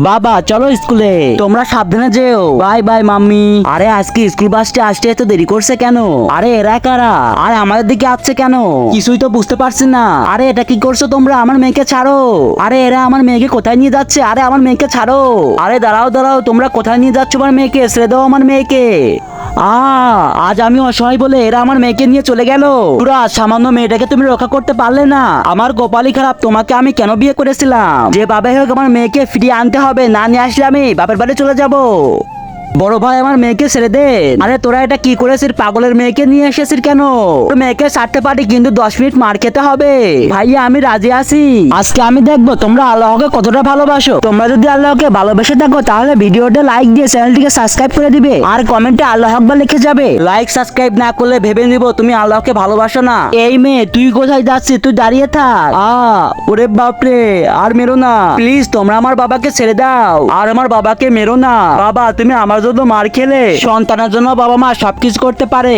বাবা চলো স্কুলে, তোমরা সাবধানে যেও। Bye bye mummy. আরে আজকে স্কুল বাসটা আসতে এত দেরি করছে কেন? আরে এরা কারা? আরে আমাদের দিকে আসছে কেন? কিছুই তো বুঝতে পারছি না। আরে এটা কি করছো তোমরা? আমার মেয়েকে ছাড়ো। আরে এরা আমার মেয়েকে কোথায় নিয়ে যাচ্ছে? আরে আমার মেয়েকে ছাড়ো। আরে দাঁড়াও দাঁড়াও, তোমরা কোথায় নিয়ে যাচ্ছ আমার মেয়েকে? ছেড়ে দাও আমার মেয়েকে। আজ আমি অসহায় বলে এরা আমার মেয়েকে নিয়ে চলে গেল। পুরা সামান্য মেয়েটাকে তুমি রক্ষা করতে পারলে না। আমার কপালই খারাপ, তোমাকে আমি কেন বিয়ে করেছিলাম? যে বাবাই হোক আমার মেয়েকে ফিরিয়ে আনতে হবে, না নিয়ে আসলে আমি বাপের বাড়ি চলে যাব। বড় ভাই আমার মেয়েকে ছেড়ে দেন। আরে তোরা এটা কি করেছিস? পাগলের মেয়েকে নিয়ে এসেছিস কেন? তোর মেয়েকে ছাড়তে পারি কিন্তু 10 মিনিট মার খেতে হবে। ভাইয়া আমি রাজি আছি। আজকে আমি দেখবো তোমরা আল্লাহকে কতটা ভালোবাসো। তোমরা যদি আল্লাহকে ভালোবেসে থাকো তাহলে ভিডিওটা লাইক দিয়ে চ্যানেলটিকে সাবস্ক্রাইব করে দিবে আর কমেন্টে আল্লাহ আকবার লিখে যাবে। লাইক সাবস্ক্রাইব না করলে ভেবে নিব তুমি আল্লাহকে ভালোবাসো না। এই মেয়ে তুই কোথায় যাচ্ছিস? তুই দাঁড়িয়ে থাক। ওরে বাপরে, আর মেরো না প্লিজ। তোমরা আমার বাবাকে ছেড়ে দাও আর আমার বাবাকে মেরো না। বাবা তুমি আমার জন্য মার খেলে, সন্তানের জন্য বাবা মা সবকিছু করতে পারে।